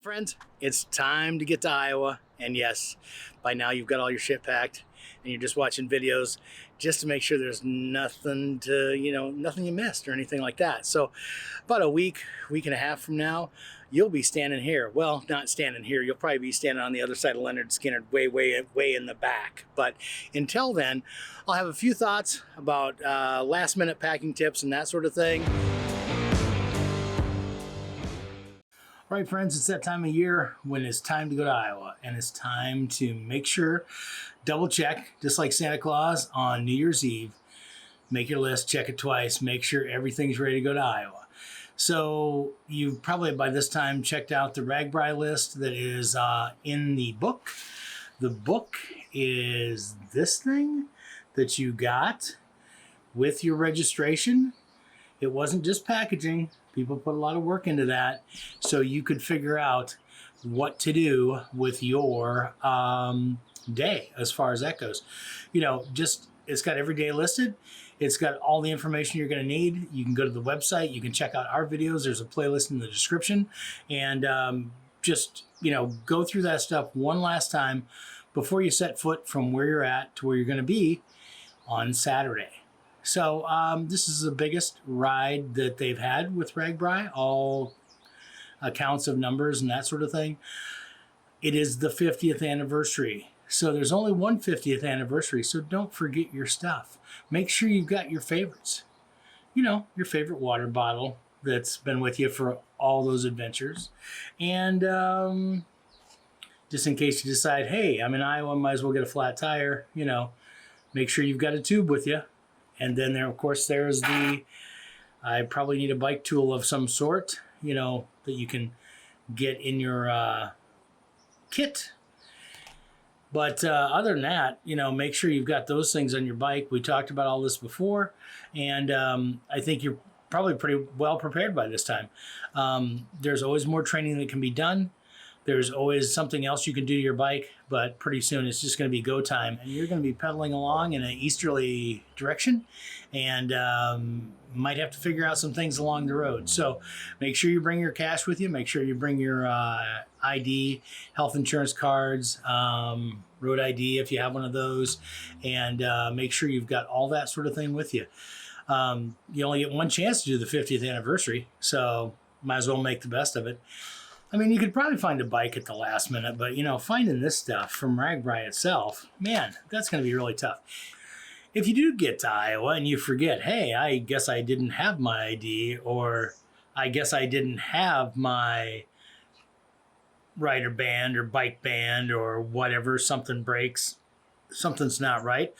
Friends, it's time to get to Iowa, and yes, by now you've got all your shit packed and you're just watching videos just to make sure there's nothing nothing you missed or anything like that. So about a week and a half from now, you'll be standing here. Well, not standing here. You'll probably be standing on the other side of Leonard Skinner, way in the back. But until then, I'll have a few thoughts about last minute packing tips and that sort of thing. All right, friends, it's that time of year when it's time to go to Iowa, and it's time to make sure, double check, just like Santa Claus on New Year's Eve. Make your list, check it twice, make sure everything's ready to go to Iowa. So you've probably by this time checked out the RAGBRAI list that is in the book. The book is this thing that you got with your registration. It wasn't just packaging. People put a lot of work into that so you could figure out what to do with your day as far as that goes. You know, just it's got every day listed. It's got all the information you're going to need. You can go to the website. You can check out our videos. There's a playlist in the description. And just, go through that stuff one last time before you set foot from where you're at to where you're going to be on Saturday. So this is the biggest ride that they've had with RAGBRAI, all accounts of numbers and that sort of thing. It is the 50th anniversary. So there's only one 50th anniversary, so don't forget your stuff. Make sure you've got your favorites. Your favorite water bottle that's been with you for all those adventures. And just in case you decide, hey, I'm in Iowa, might as well get a flat tire, make sure you've got a tube with you. And then there, of course, there's I probably need a bike tool of some sort, that you can get in your kit. But other than that, make sure you've got those things on your bike. We talked about all this before, and I think you're probably pretty well prepared by this time. There's always more training that can be done. There's always something else you can do to your bike, but pretty soon it's just going to be go time. And you're going to be pedaling along in an easterly direction and might have to figure out some things along the road. So make sure you bring your cash with you. Make sure you bring your ID, health insurance cards, road ID if you have one of those, and make sure you've got all that sort of thing with you. You only get one chance to do the 50th anniversary, so might as well make the best of it. I mean, you could probably find a bike at the last minute, but, finding this stuff from RAGBRAI itself, man, that's going to be really tough. If you do get to Iowa and you forget, hey, I guess I didn't have my ID, or I guess I didn't have my rider band or bike band or whatever, something breaks, something's not right,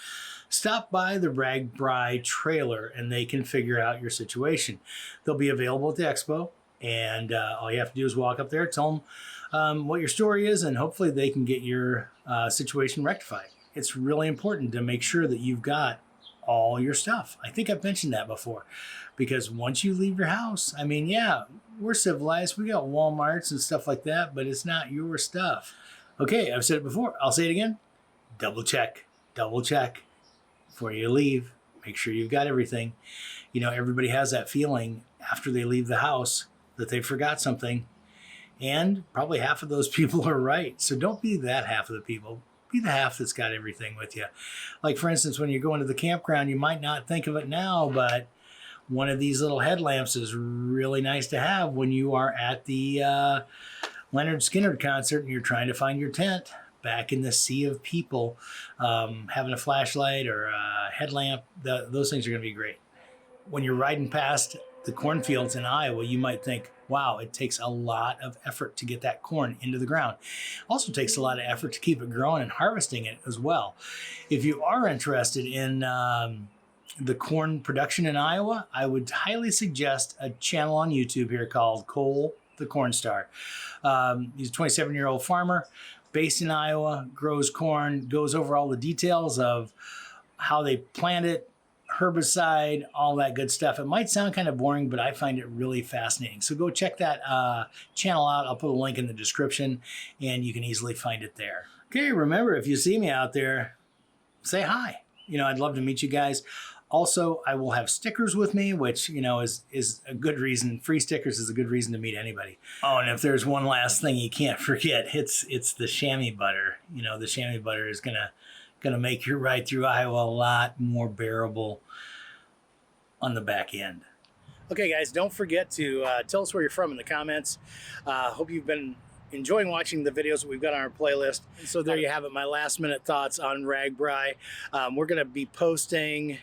stop by the RAGBRAI trailer and they can figure out your situation. They'll be available at the expo. And all you have to do is walk up there, tell them what your story is, and hopefully they can get your situation rectified. It's really important to make sure that you've got all your stuff. I think I've mentioned that before, because once you leave your house, I mean, yeah, we're civilized. We got Walmarts and stuff like that, but it's not your stuff. Okay, I've said it before. I'll say it again. Double check before you leave. Make sure you've got everything. Everybody has that feeling after they leave the house that they forgot something, and probably half of those people are right. So don't be that half of the people. Be the half that's got everything with you. Like, for instance, when you're going to the campground, you might not think of it now, but one of these little headlamps is really nice to have when you are at the Leonard Skinner concert and you're trying to find your tent back in the sea of people. Having a flashlight or a headlamp, those things are going to be great. When you're riding past the cornfields in Iowa, you might think, wow, it takes a lot of effort to get that corn into the ground. Also takes a lot of effort to keep it growing and harvesting it as well. If you are interested in the corn production in Iowa, I would highly suggest a channel on YouTube here called Cole the Corn Star. He's a 27-year-old farmer based in Iowa, grows corn, goes over all the details of how they plant it, herbicide, all that good stuff. It might sound kind of boring, but I find it really fascinating. So go check that channel out. I'll put a link in the description and you can easily find it there. Okay, remember, if you see me out there, say hi. I'd love to meet you guys. Also, I will have stickers with me, which, you know, is a good reason. Free stickers is a good reason to meet anybody. Oh, and if there's one last thing you can't forget, it's the chamois butter. You know, the chamois butter is gonna make your ride through Iowa a lot more bearable on the back end. Okay, guys, don't forget to tell us where you're from in the comments. Hope you've been enjoying watching the videos that we've got on our playlist. So there you have it, my last minute thoughts on RAGBRAI. We're going to be posting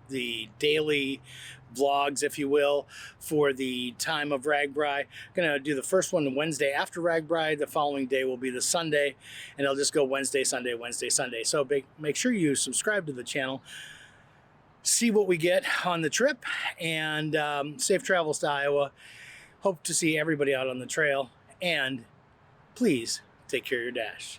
the daily vlogs, if you will, for the time of RAGBRAI. Going to do the first one the Wednesday after RAGBRAI. The following day will be the Sunday, and it'll just go Wednesday, Sunday, Wednesday, Sunday. So make sure you subscribe to the channel, see what we get on the trip, and safe travels to Iowa. Hope to see everybody out on the trail, and please take care of your dash.